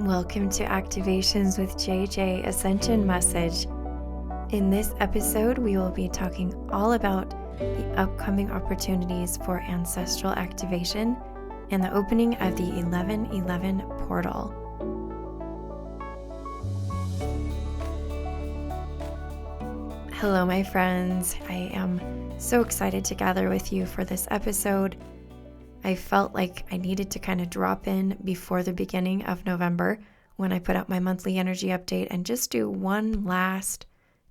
Welcome to Activations with JJ Ascension Message. In this episode, we will be talking all about the upcoming opportunities for ancestral activation and the opening of the 1111 portal. Hello, my friends. I am so excited to gather with you for this episode. I felt like I needed to kind of drop in before the beginning of November when I put out my monthly energy update and just do one last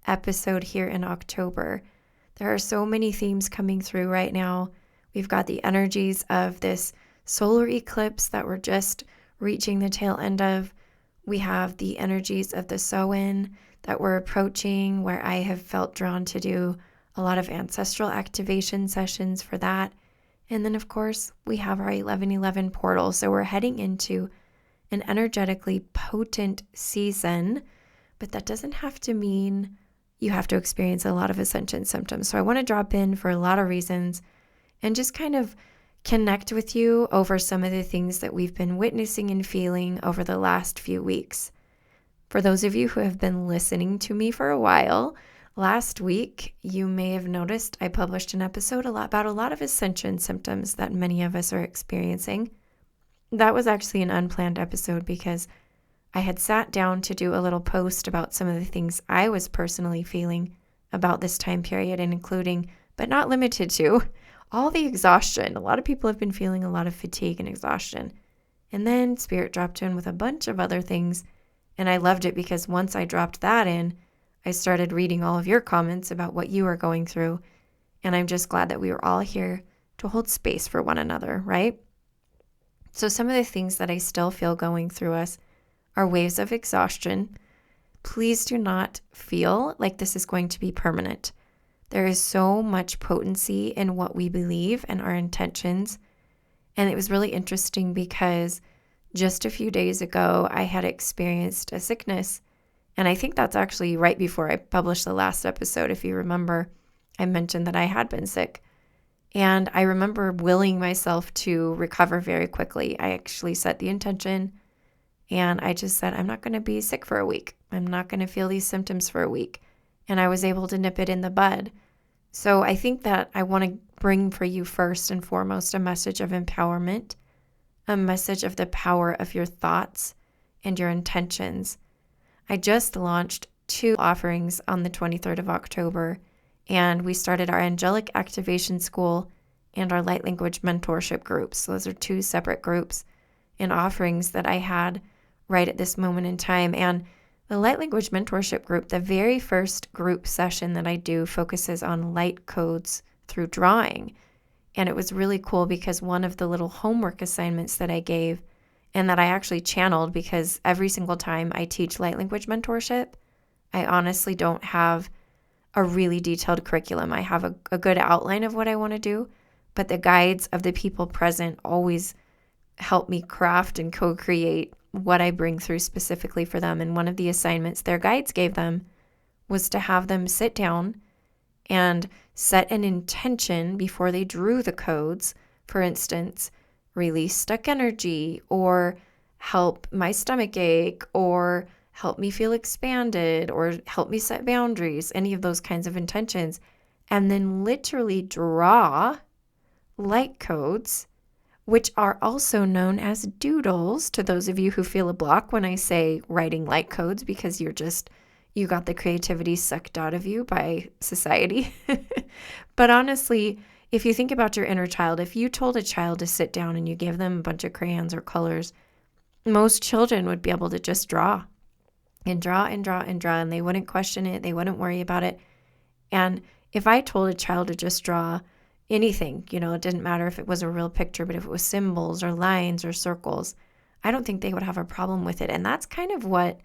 episode here in October. There are so many themes coming through right now. We've got the energies of this solar eclipse that we're just reaching the tail end of. We have the energies of the Samhain that we're approaching, where I have felt drawn to do a lot of ancestral activation sessions for that. And then, of course, we have our 1111 portal. So we're heading into an energetically potent season, but that doesn't have to mean you have to experience a lot of ascension symptoms. So I want to drop in for a lot of reasons and just kind of connect with you over some of the things that we've been witnessing and feeling over the last few weeks. For those of you who have been listening to me for a while, last week, you may have noticed I published an episode about a lot of ascension symptoms that many of us are experiencing. That was actually an unplanned episode because I had sat down to do a little post about some of the things I was personally feeling about this time period, and including, but not limited to, all the exhaustion. A lot of people have been feeling a lot of fatigue and exhaustion. And then Spirit dropped in with a bunch of other things, and I loved it because once I dropped that in, I started reading all of your comments about what you are going through, and I'm just glad that we were all here to hold space for one another, right? So some of the things that I still feel going through us are waves of exhaustion. Please do not feel like this is going to be permanent. There is so much potency in what we believe and our intentions, and it was really interesting because just a few days ago, I had experienced a sickness. And I think that's actually right before I published the last episode. If you remember, I mentioned that I had been sick. And I remember willing myself to recover very quickly. I actually set the intention and I just said, I'm not going to be sick for a week. I'm not going to feel these symptoms for a week. And I was able to nip it in the bud. So I think that I want to bring for you first and foremost a message of empowerment, a message of the power of your thoughts and your intentions. I just launched 2 offerings on the 23rd of October, and we started our Angelic Activation School and our Light Language Mentorship groups. So those are 2 separate groups and offerings that I had right at this moment in time. And the Light Language Mentorship group, the very first group session that I do focuses on light codes through drawing. And it was really cool because one of the little homework assignments that I gave and that I actually channeled, because every single time I teach light language mentorship, I honestly don't have a really detailed curriculum. I have a good outline of what I want to do, but the guides of the people present always help me craft and co-create what I bring through specifically for them. And one of the assignments their guides gave them was to have them sit down and set an intention before they drew the codes. For instance, release stuck energy, or help my stomach ache, or help me feel expanded, or help me set boundaries, any of those kinds of intentions, and then literally draw light codes, which are also known as doodles to those of you who feel a block when I say writing light codes, because you got the creativity sucked out of you by society. But honestly, if you think about your inner child, if you told a child to sit down and you gave them a bunch of crayons or colors, most children would be able to just draw and draw and draw and draw, and they wouldn't question it. They wouldn't worry about it. And if I told a child to just draw anything, it didn't matter if it was a real picture, but if it was symbols or lines or circles, I don't think they would have a problem with it. And that's kind of what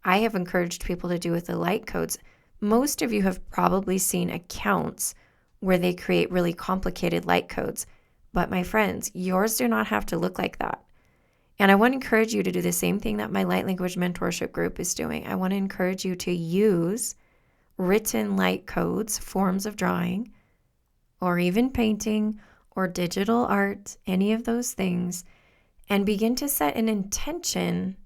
I have encouraged people to do with the light codes. Most of you have probably seen accounts where they create really complicated light codes. But my friends, yours do not have to look like that. And I want to encourage you to do the same thing that my Light Language Mentorship group is doing. I want to encourage you to use written light codes, forms of drawing, or even painting, or digital art, any of those things, and begin to set an intention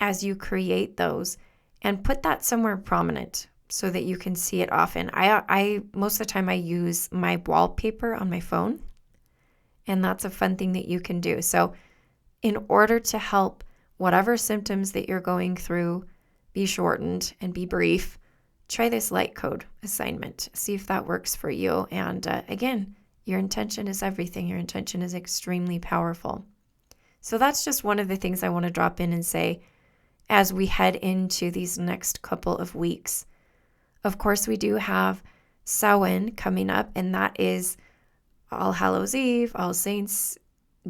as you create those, and put that somewhere prominent so that you can see it often. I most of the time I use my wallpaper on my phone, and that's a fun thing that you can do. So in order to help whatever symptoms that you're going through be shortened and be brief, try this light code assignment. See if that works for you. And again, your intention is everything. Your intention is extremely powerful. So that's just one of the things I want to drop in and say as we head into these next couple of weeks. Of course, we do have Samhain coming up, and that is All Hallows Eve, All Saints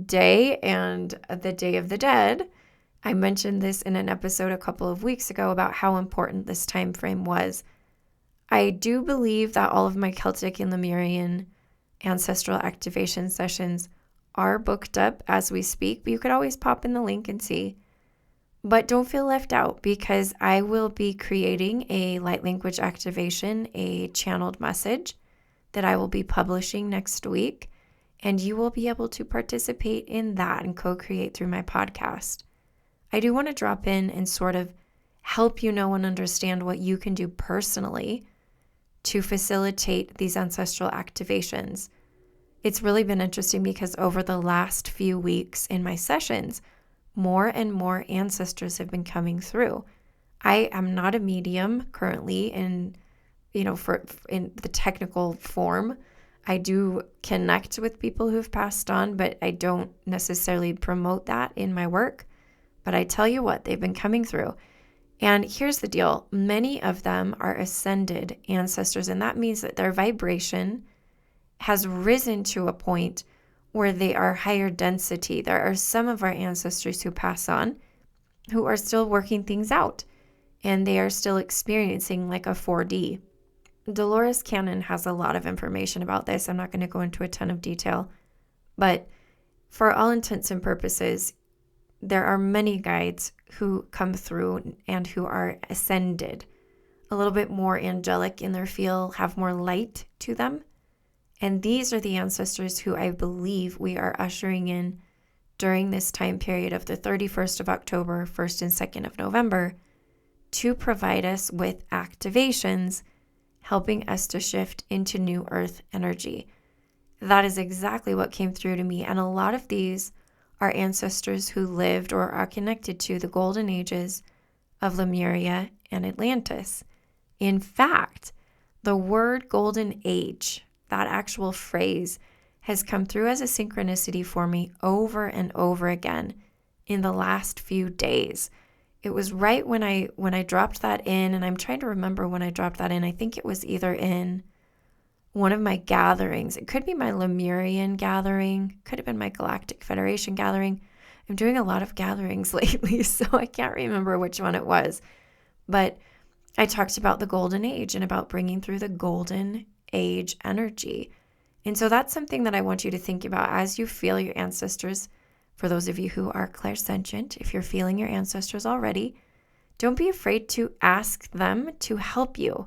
Day, and the Day of the Dead. I mentioned this in an episode a couple of weeks ago about how important this time frame was. I do believe that all of my Celtic and Lemurian ancestral activation sessions are booked up as we speak, but you could always pop in the link and see. But don't feel left out, because I will be creating a light language activation, a channeled message that I will be publishing next week, and you will be able to participate in that and co-create through my podcast. I do want to drop in and sort of help you know and understand what you can do personally to facilitate these ancestral activations. It's really been interesting because over the last few weeks in my sessions, more and more ancestors have been coming through. I am not a medium currently in the technical form. I do connect with people who've passed on, but I don't necessarily promote that in my work. But I tell you what, they've been coming through. And here's the deal. Many of them are ascended ancestors, and that means that their vibration has risen to a point where they are higher density. There are some of our ancestors who pass on who are still working things out, and they are still experiencing like a 4D. Dolores Cannon has a lot of information about this. I'm not going to go into a ton of detail, but for all intents and purposes, there are many guides who come through and who are ascended, a little bit more angelic in their feel, have more light to them. And these are the ancestors who I believe we are ushering in during this time period of the 31st of October, 1st and 2nd of November, to provide us with activations, helping us to shift into new earth energy. That is exactly what came through to me. And a lot of these are ancestors who lived or are connected to the golden ages of Lemuria and Atlantis. In fact, the word golden age, that actual phrase, has come through as a synchronicity for me over and over again in the last few days. It was right when I dropped that in, and I'm trying to remember when I dropped that in. I think it was either in one of my gatherings. It could be my Lemurian gathering, could have been my Galactic Federation gathering. I'm doing a lot of gatherings lately, so I can't remember which one it was. But I talked about the golden age and about bringing through the golden age energy. And so that's something that I want you to think about as you feel your ancestors. For those of you who are clairsentient, if you're feeling your ancestors already, don't be afraid to ask them to help you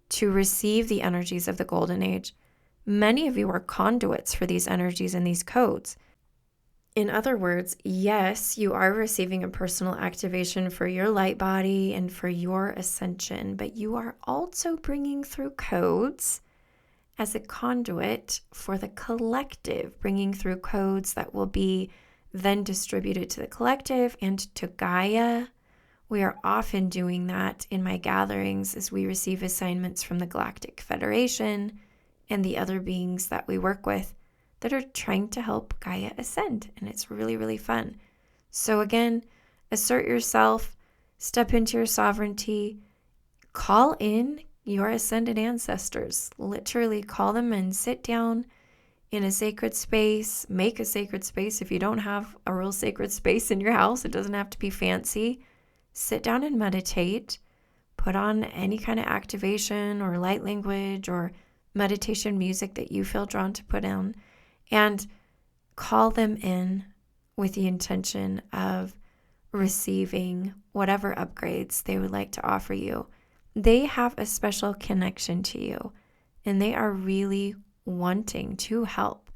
to receive the energies of the golden age. Many of you are conduits for these energies and these codes. In other words, yes, you are receiving a personal activation for your light body and for your ascension, but you are also bringing through codes as a conduit for the collective, bringing through codes that will be then distributed to the collective and to Gaia. We are often doing that in my gatherings as we receive assignments from the Galactic Federation and the other beings that we work with that are trying to help Gaia ascend. And it's really, really fun. So again, assert yourself, step into your sovereignty, call in your ascended ancestors. Literally call them and sit down in a sacred space. Make a sacred space. If you don't have a real sacred space in your house, it doesn't have to be fancy. Sit down and meditate. Put on any kind of activation or light language or meditation music that you feel drawn to put on, and call them in with the intention of receiving whatever upgrades they would like to offer you. They have a special connection to you, and they are really wanting to help.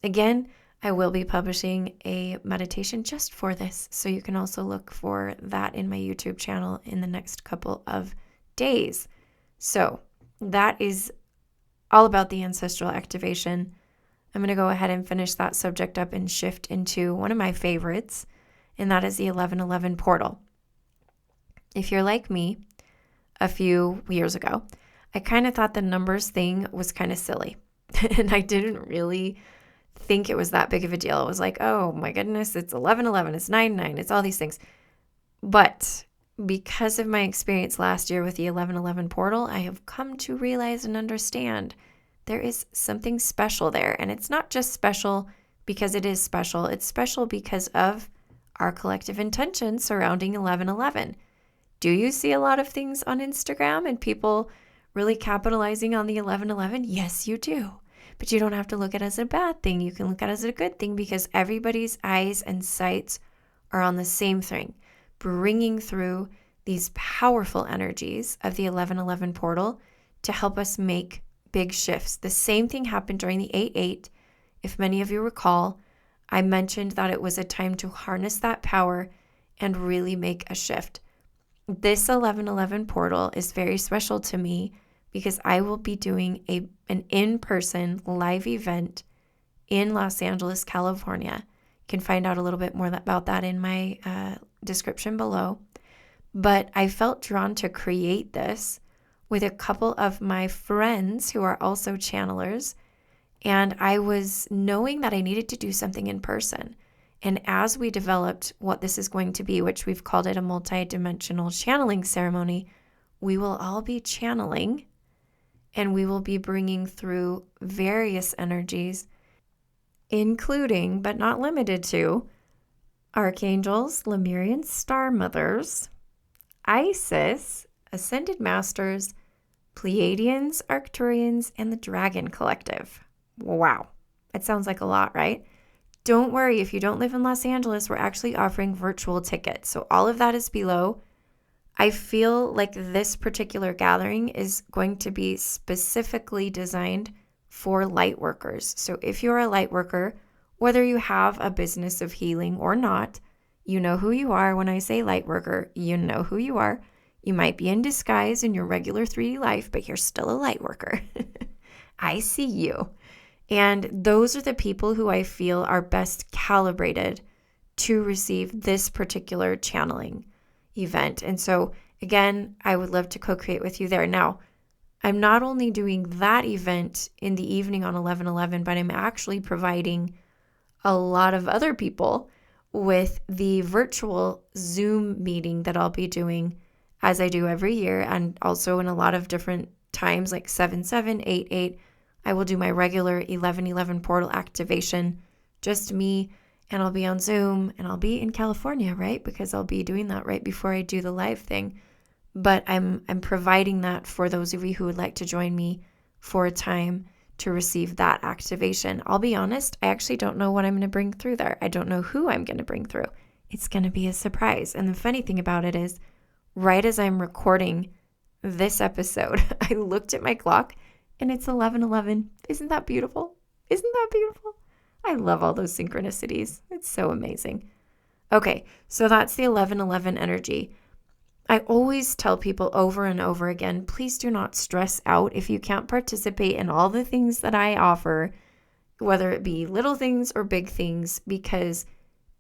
Again, I will be publishing a meditation just for this, so you can also look for that in my YouTube channel in the next couple of days. So that is all about the ancestral activation. I'm going to go ahead and finish that subject up and shift into one of my favorites, and that is the 1111 portal. If you're like me, a few years ago, I kind of thought the numbers thing was kind of silly, and I didn't really think it was that big of a deal. It was like, oh my goodness, it's 1111, it's 99, it's all these things. But because of my experience last year with the 1111 portal, I have come to realize and understand there is something special there. And it's not just special because it is special. It's special because of our collective intention surrounding 1111. Do you see a lot of things on Instagram and people really capitalizing on the 1111? Yes, you do. But you don't have to look at it as a bad thing. You can look at it as a good thing because everybody's eyes and sights are on the same thing, bringing through these powerful energies of the 1111 portal to help us make big shifts. The same thing happened during the 8/8. If many of you recall, I mentioned that it was a time to harness that power and really make a shift. This 1111 portal is very special to me because I will be doing an in-person live event in Los Angeles, California. You can find out a little bit more about that in my description below. But I felt drawn to create this with a couple of my friends who are also channelers, and I was knowing that I needed to do something in person. And as we developed what this is going to be, which we've called it a multidimensional channeling ceremony, we will all be channeling and we will be bringing through various energies, including, but not limited to, archangels, Lemurian star mothers, Isis, ascended masters, Pleiadians, Arcturians, and the Dragon Collective. Wow, that sounds like a lot, right? Don't worry, if you don't live in Los Angeles, we're actually offering virtual tickets. So all of that is below. I feel like this particular gathering is going to be specifically designed for light workers. So if you're a light worker, whether you have a business of healing or not, you know who you are. When I say light worker, you know who you are. You might be in disguise in your regular 3D life, but you're still a light worker. I see you. And those are the people who I feel are best calibrated to receive this particular channeling event. And so, again, I would love to co-create with you there. Now, I'm not only doing that event in the evening on 11/11, but I'm actually providing a lot of other people with the virtual Zoom meeting that I'll be doing as I do every year, and also in a lot of different times like 7/7, 8/8. I will do my regular 11/11 portal activation, just me, and I'll be on Zoom, and I'll be in California, right? Because I'll be doing that right before I do the live thing. But I'm providing that for those of you who would like to join me for a time to receive that activation. I'll be honest, I actually don't know what I'm going to bring through there. I don't know who I'm going to bring through. It's going to be a surprise. And the funny thing about it is, right as I'm recording this episode, I looked at my clock and it's 11/11. Isn't that beautiful? Isn't that beautiful? I love all those synchronicities. It's so amazing. Okay, so that's the 11/11 energy. I always tell people over and over again, please do not stress out if you can't participate in all the things that I offer, whether it be little things or big things, because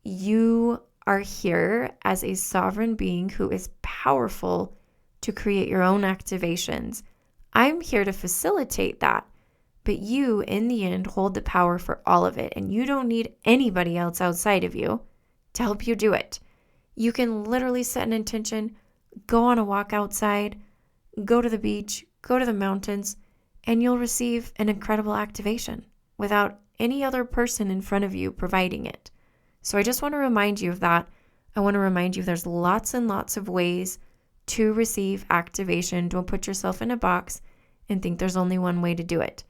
you are here as a sovereign being who is powerful to create your own activations. I'm here to facilitate that, but you, in the end, hold the power for all of it, and you don't need anybody else outside of you to help you do it. You can literally set an intention, go on a walk outside, go to the beach, go to the mountains, and you'll receive an incredible activation without any other person in front of you providing it. So I just want to remind you of that. I want to remind you there's lots and lots of ways to receive activation. Don't put yourself in a box and think there's only one way to do it.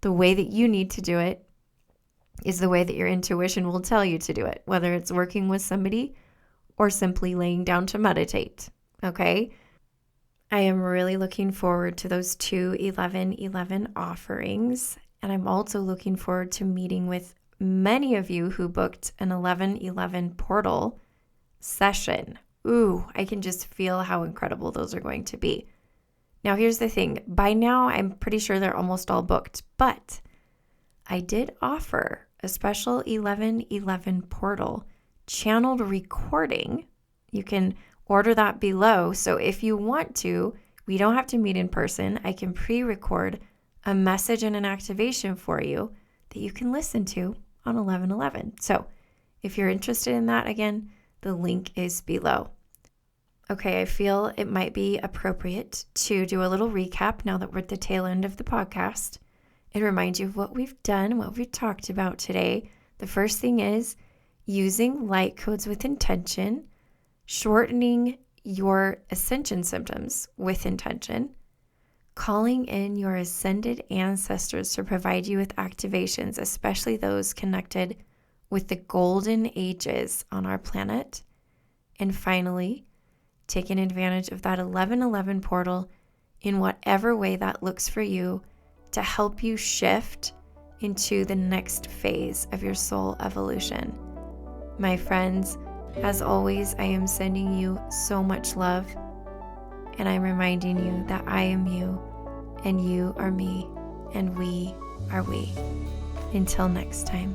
The way that you need to do it is the way that your intuition will tell you to do it, whether it's working with somebody or simply laying down to meditate. Okay? I am really looking forward to those 2 11/11 offerings, and I'm also looking forward to meeting with many of you who booked an 11/11 portal session. Ooh, I can just feel how incredible those are going to be. Now, here's the thing. By now, I'm pretty sure they're almost all booked, but I did offer a special 11/11 portal channeled recording. You can order that below. So if you want to, we don't have to meet in person. I can pre-record a message and an activation for you that you can listen to on 11/11. So if you're interested in that, again, the link is below. Okay, I feel it might be appropriate to do a little recap now that we're at the tail end of the podcast and remind you of what we've done, what we've talked about today. The first thing is using light codes with intention, shortening your ascension symptoms with intention, calling in your ascended ancestors to provide you with activations, especially those connected with the golden ages on our planet, and finally, taking advantage of that 11/11 portal in whatever way that looks for you to help you shift into the next phase of your soul evolution. My friends, as always, I am sending you so much love, and I'm reminding you that I am you, and you are me, and we are we. Until next time.